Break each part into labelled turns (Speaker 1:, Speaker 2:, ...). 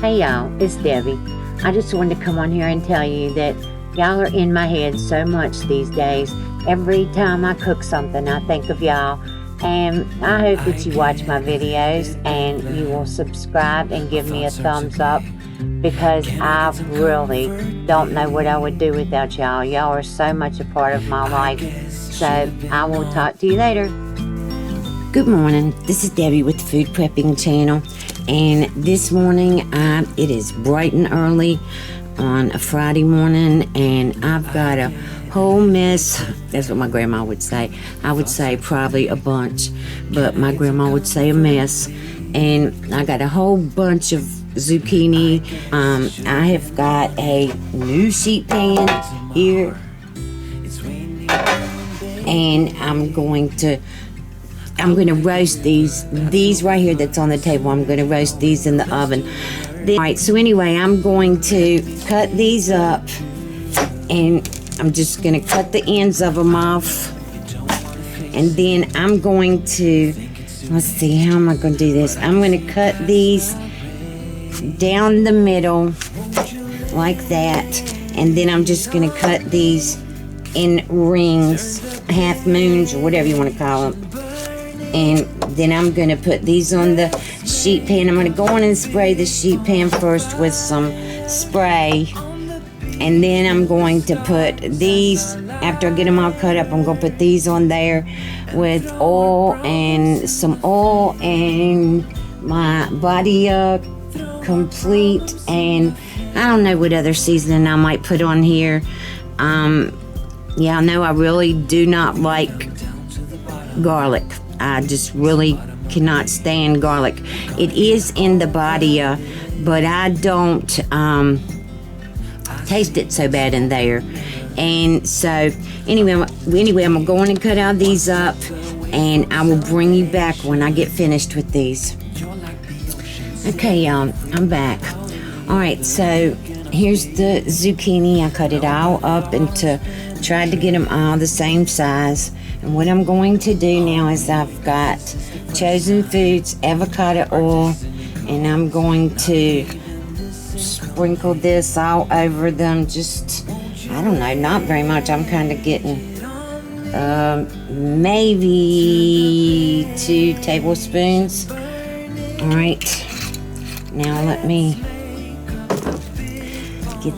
Speaker 1: Hey y'all, it's Debbie. I just wanted to come on here and tell you that y'all are in my head so much these days. Every time I cook something, I think of y'all. And I hope that you watch my videos and you will subscribe and give me a thumbs up, because I really don't know what I would do without y'all. Y'all are so much a part of my life. So I will talk to you later. Good morning. This is Debbie with the Food Prepping channel. And this morning, it is bright and early on a Friday morning, and I've got a whole mess. That's what my grandma would say. I would say probably a bunch, but my grandma would say a mess. And I got a whole bunch of zucchini. I have got a new sheet pan here, and I'm going to roast these right here that's on the table. I'm going to roast these in the oven. Alright, so anyway, I'm going to cut these up, and I'm just going to cut the ends of them off, and then I'm going to, let's see, how am I going to do this? I'm going to cut these down the middle like that, and then I'm just going to cut these in rings, half moons, or whatever you want to call them. And then I'm going to put these on the sheet pan. I'm going to go on and spray the sheet pan first with some spray. And then I'm going to put these, after I get them all cut up, I'm going to put these on there with oil and some oil and my body complete. And I don't know what other seasoning I might put on here. Yeah, I know I really do not like garlic. I just really cannot stand garlic. It is in the badia, but I don't taste it so bad in there. And so anyway, I'm gonna go on and cut all these up, and I will bring you back when I get finished with these. Okay, y'all, I'm back. All right, so here's the zucchini. I cut it all up tried to get them all the same size. And what I'm going to do now is I've got Chosen Foods avocado oil, and I'm going to sprinkle this all over them. Just, I don't know, not very much. I'm kind of getting maybe 2 tablespoons. All right, now let me get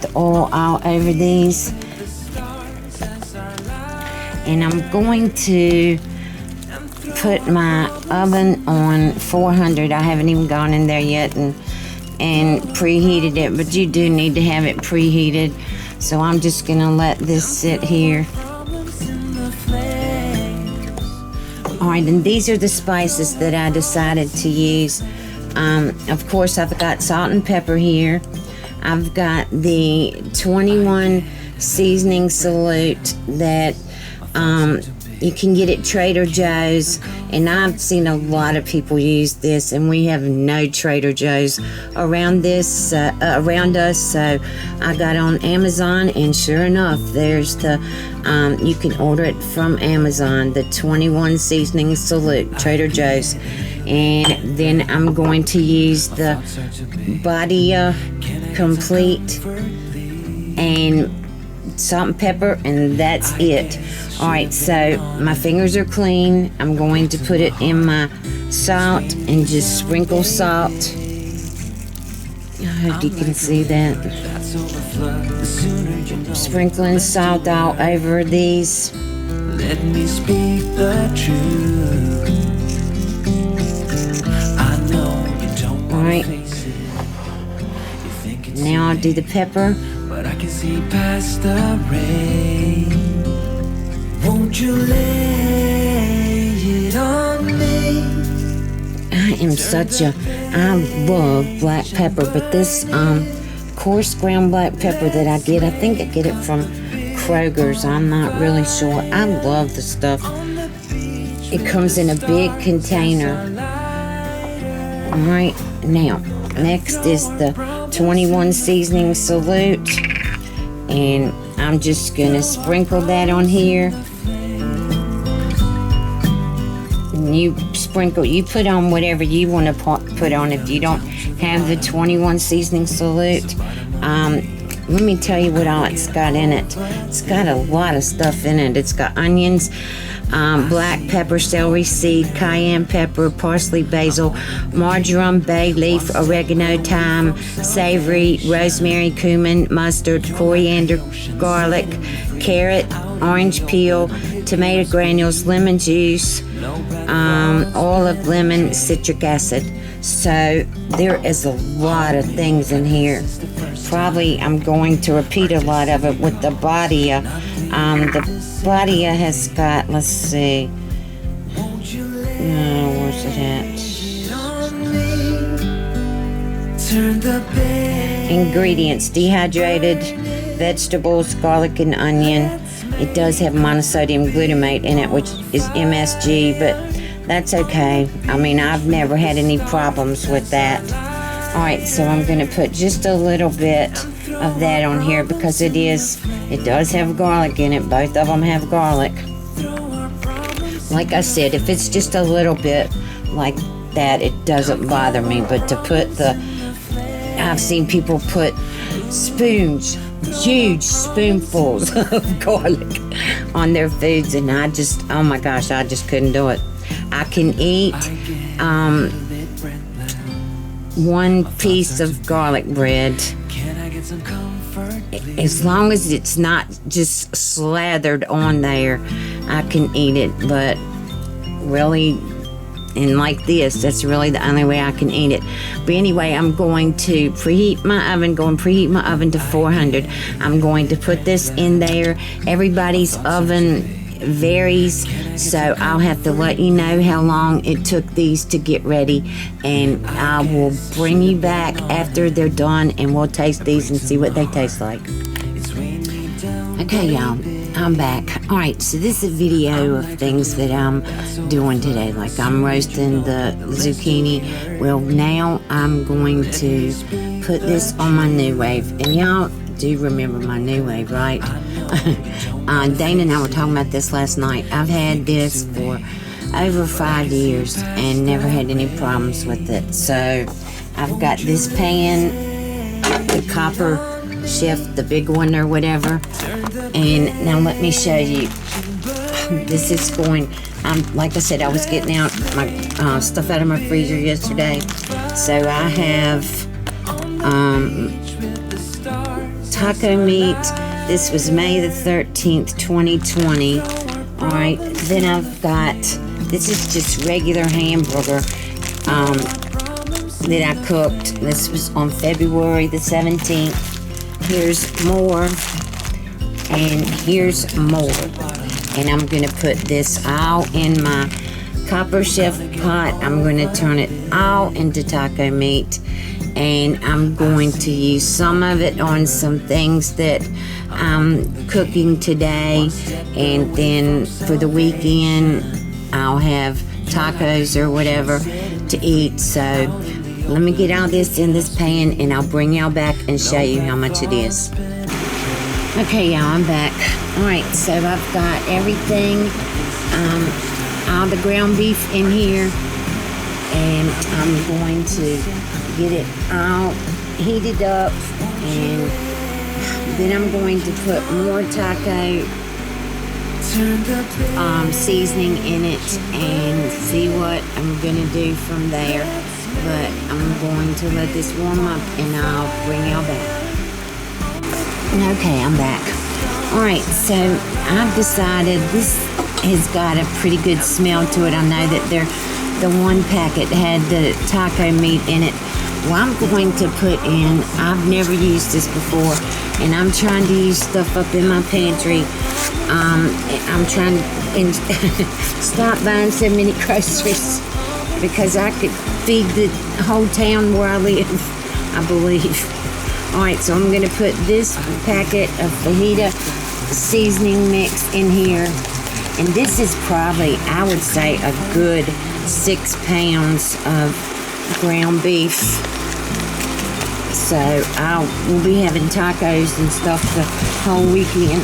Speaker 1: the oil all over these. And I'm going to put my oven on 400. I haven't even gone in there yet and preheated it, but you do need to have it preheated. So I'm just gonna let this sit here. All right, and these are the spices that I decided to use. Of course, I've got salt and pepper here. I've got the 21 seasoning salute that you can get at Trader Joe's, and I've seen a lot of people use this, and we have no Trader Joe's around us, so I got on Amazon, and sure enough, there's the you can order it from Amazon, the 21 seasoning salute, Trader Joe's. And then I'm going to use the Badia Complete and salt and pepper, and that's it. Alright, so my fingers are clean. I'm going to put it in my salt and just sprinkle salt. I hope you can see that. Sprinkling salt all over these. Let me speak the truth. Alright, now I'll do the pepper. But I can see past the rain. Won't you lay it on me? I love black pepper, but this coarse ground black pepper that I think I get it from Kroger's. I'm not really sure. I love the stuff. It comes in a big container. Alright, now next is the 21 seasoning salute, and I'm just gonna sprinkle that on here. And you put on whatever you want to put on if you don't have the 21 seasoning salute. Let me tell you what all it's got in it. It's got a lot of stuff in it. It's got onions, black pepper, celery seed, cayenne pepper, parsley, basil, marjoram, bay leaf, oregano, thyme, savory, rosemary, cumin, mustard, coriander, garlic, carrot, orange peel, tomato granules, lemon juice, oil of lemon, citric acid. So there is a lot of things in here. Probably I'm going to repeat a lot of it with the Badia. The Badia has got, let's see, where's it at? Ingredients: dehydrated vegetables, garlic and onion. It does have monosodium glutamate in it, which is MSG, but that's okay. I mean, I've never had any problems with that. Alright, so I'm going to put just a little bit of that on here because it does have garlic in it. Both of them have garlic. Like I said, if it's just a little bit like that, it doesn't bother me. But to put I've seen people put huge spoonfuls of garlic on their foods, and oh my gosh, I just couldn't do it. I can eat one piece of garlic bread as long as it's not just slathered on there. I can eat it, but really, and like this, that's really the only way I can eat it. But anyway, I'm going to preheat my oven to 400. I'm going to put this in there. Everybody's oven varies, so I'll have to let you know how long it took these to get ready, and I will bring you back after they're done, and we'll taste these and see what they taste like. Okay, y'all, I'm back. Alright, so this is a video of things that I'm doing today. Like, I'm roasting the zucchini. Well, now I'm going to put this on my new wave, and y'all do remember my new wave, right? Dana and I were talking about this last night. I've had this for over 5 years and never had any problems with it. So I've got this pan, the copper chef, the big one or whatever. And now let me show you. This is going, like I said, I was getting out my stuff out of my freezer yesterday. So I have taco meat. This was May the 13th, 2020. Alright, then I've got, this is just regular hamburger that I cooked. This was on February the 17th. Here's more, and here's more. And I'm going to put this all in my copper chef pot. I'm going to turn it all into taco meat. And I'm going to use some of it on some things that I'm cooking today, and then for the weekend I'll have tacos or whatever to eat. So let me get all this in this pan, and I'll bring y'all back and show you how much it is. Okay, y'all, I'm back. Alright, so I've got everything, all the ground beef in here, and I'm going to get it all heated up, and then I'm going to put more taco seasoning in it and see what I'm going to do from there. But I'm going to let this warm up, and I'll bring y'all back. Okay, I'm back. Alright, so I've decided this has got a pretty good smell to it. I know that the one packet had the taco meat in it. Well, I'm going to put in, I've never used this before, and I'm trying to use stuff up in my pantry. I'm trying to stop buying so many groceries because I could feed the whole town where I live, I believe. Alright, so I'm going to put this packet of fajita seasoning mix in here. And this is probably, I would say, a good 6 pounds of ground beef. So we'll be having tacos and stuff the whole weekend.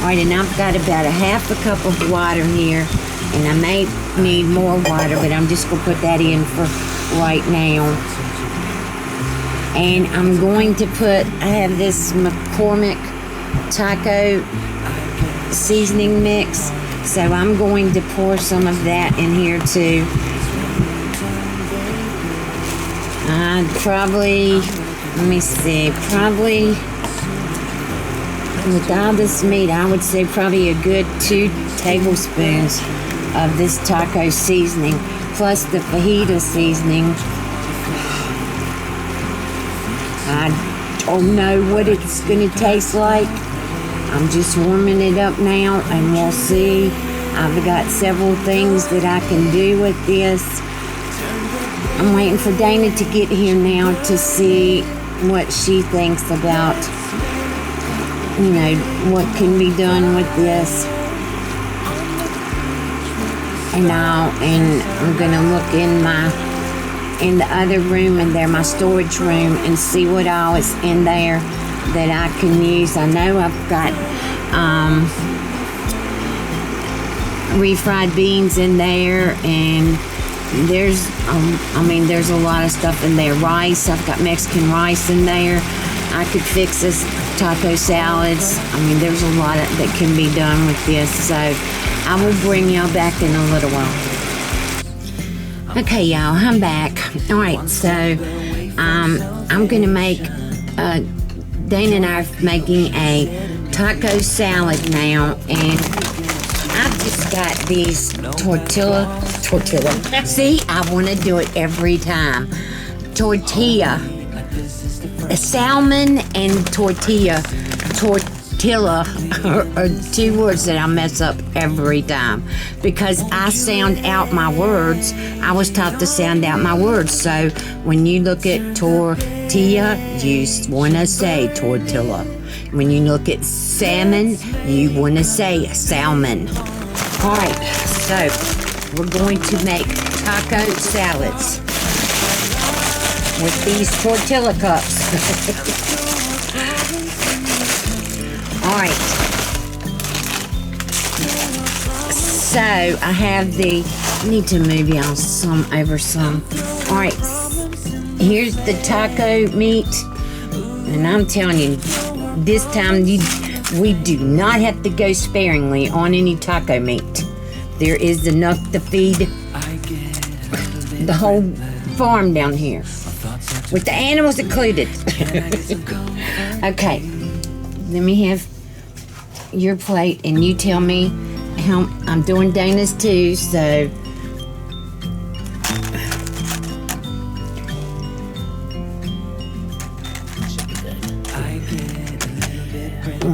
Speaker 1: Alright, and I've got about a half a cup of water here. And I may need more water, but I'm just going to put that in for right now. And I'm going to put, I have this McCormick taco seasoning mix, so I'm going to pour some of that in here too. I'd probably, let me see, probably with all this meat, I would say probably a good 2 tablespoons of this taco seasoning, plus the fajita seasoning. I don't know what it's going to taste like. I'm just warming it up now, and we'll see. I've got several things that I can do with this. I'm waiting for Dana to get here now to see what she thinks about, you know, what can be done with this. And I'm gonna look in the other room in there, my storage room, and see what all is in there that I can use. I know I've got refried beans in there, and there's there's a lot of stuff in there. Rice, I've got Mexican rice in there. I could fix this taco salads. There's a lot that can be done with this, so I will bring y'all back in a little while. Okay, y'all, I'm back. All right, so I'm gonna make Dana and I are making a taco salad now, and I've just got these tortilla. See, I want to do it every time. Tortilla. Salmon and tortilla are 2 words that I mess up every time because I sound out my words. I was taught to sound out my words. So when you look at tortilla, you want to say tortilla. When you look at salmon, you want to say salmon. All right, so we're going to make taco salads with these tortilla cups. All right. So I have I need to move y'all some over some. All right. Here's the taco meat. And I'm telling you, this time we do not have to go sparingly on any taco meat. There is enough to feed the whole farm down here, with the animals included. Okay, let me have your plate, and you tell me how I'm doing Dana's too. So,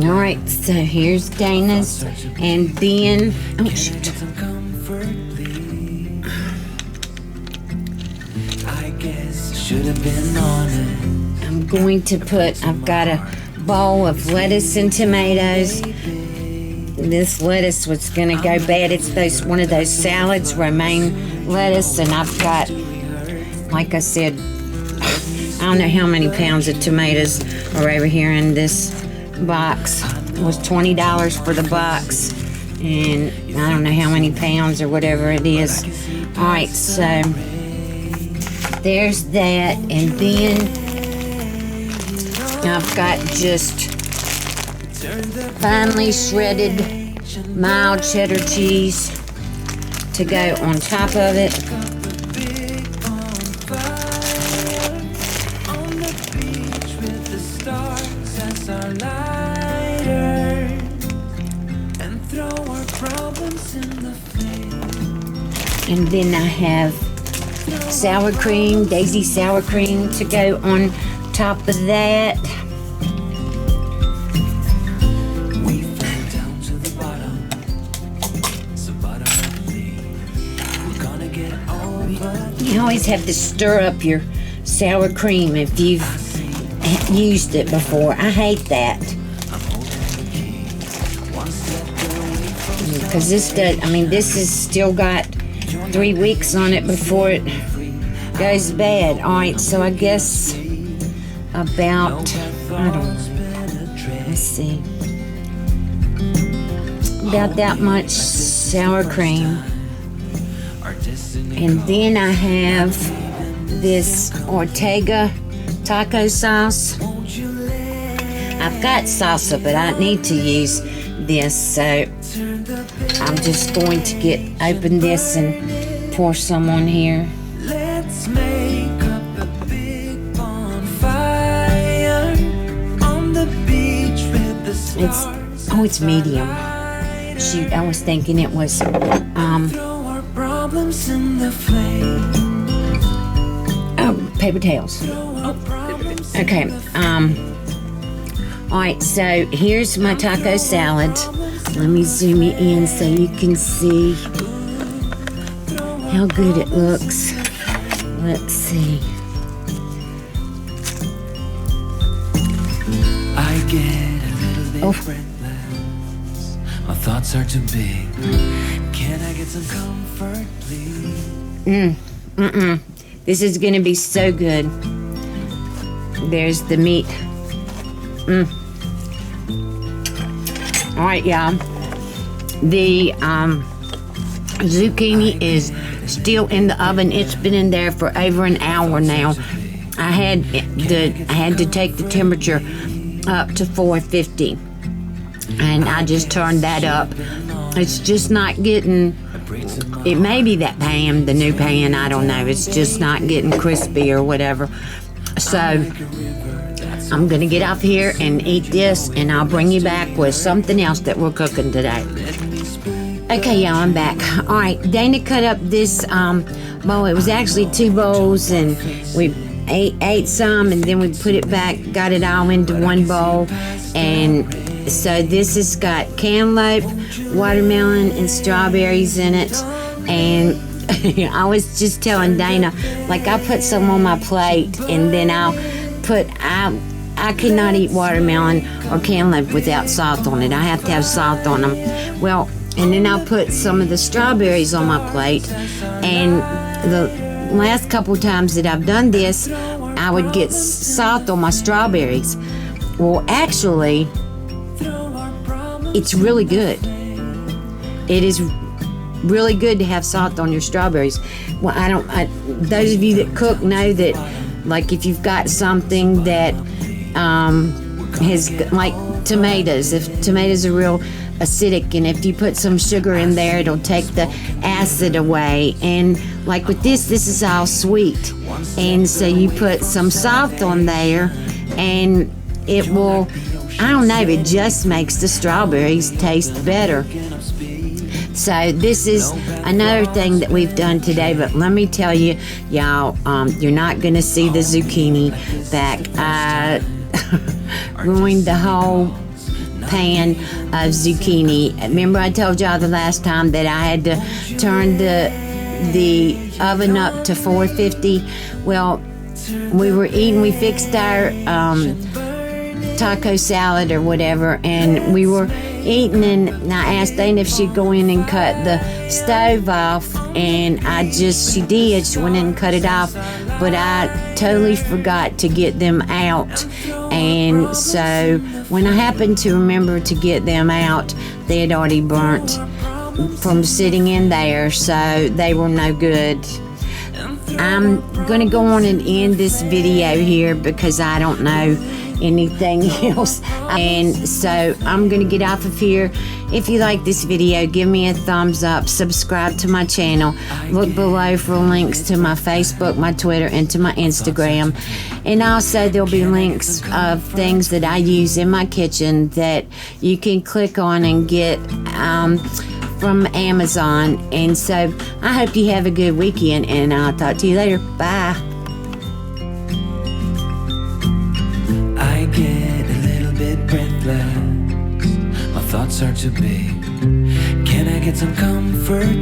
Speaker 1: all right. So here's Dana's, and then I'm going to put, I've got a bowl of lettuce and tomatoes. This lettuce was going to go bad. It's one of those salads, romaine lettuce, and I've got, like I said, I don't know how many pounds of tomatoes are over here in this box. It was $20 for the box, and I don't know how many pounds or whatever it is. All right, so there's that, and then I've got just finely shredded mild cheddar cheese to go on top of it. And then I have sour cream, Daisy sour cream to go on top of that. You always have to stir up your sour cream if you've used it before. I hate that. Because this has still got 3 weeks on it before it goes bad. All right, so I guess about, I don't know, let's see, about that much sour cream. And then I have this Ortega taco sauce. I've got salsa, but I need to use this, so I'm just going to open this and pour some on here.
Speaker 2: Let's make up a big bonfire on the beach with the stars.
Speaker 1: It's medium. Shoot, I was thinking it was
Speaker 2: Throw our problems in the flame.
Speaker 1: paper towels. Okay. All right. So here's my taco salad. Let me zoom it in so you can see how good it looks. Let's see.
Speaker 2: I get a little bit breathless. My thoughts are too big. Can I get some comfort, please?
Speaker 1: This is gonna be so good. There's the meat. All right, y'all. The zucchini is still in the oven. It's been in there for over an hour now. I had to take the temperature up to 450, and I just turned that up. It's just not getting. It may be that pan, the new pan. I don't know. It's just not getting crispy or whatever. So I'm gonna get off here and eat this, and I'll bring you back with something else that we're cooking today. Okay, y'all, I'm back. All right, Dana cut up this bowl. It was actually 2 bowls, and we ate some, and then we put it back, got it all into one bowl. And so this has got cantaloupe, watermelon, and strawberries in it. And I was just telling Dana, like, I put some on my plate, and then I cannot eat watermelon or cantaloupe without salt on it. I have to have salt on them. Well, and then I'll put some of the strawberries on my plate. And the last couple times that I've done this, I would get salt on my strawberries. Well, actually, it's really good. It is really good to have salt on your strawberries. Well, those of you that cook know that, like, if you've got something that has, like tomatoes, if tomatoes are real acidic, and if you put some sugar in there, it'll take the acid away. And like with this is all sweet, and so you put some salt on there, and it will, I don't know, it just makes the strawberries taste better. So this is another thing that we've done today, but let me tell you, y'all, you're not gonna see the zucchini back. I ruined the whole pan of zucchini. Remember I told y'all the last time that I had to turn the oven up to 450? Well, we fixed our taco salad or whatever, and we were eating, and I asked Dana if she'd go in and cut the stove off, and she did. She went in and cut it off, but I totally forgot to get them out. And so when I happened to remember to get them out, they had already burnt from sitting in there, so they were no good. I'm gonna go on and end this video here because I don't know anything else, and so I'm gonna get off of here. If you like this video, give me a thumbs up, subscribe to my channel, look below for links to my Facebook, my Twitter, and to my Instagram. And also there'll be links of things that I use in my kitchen that you can click on and get from Amazon. And so I hope you have a good weekend, and I'll talk to you later. Bye.
Speaker 2: I get a little bit breathless. My thoughts are too big. Can I get some comfort?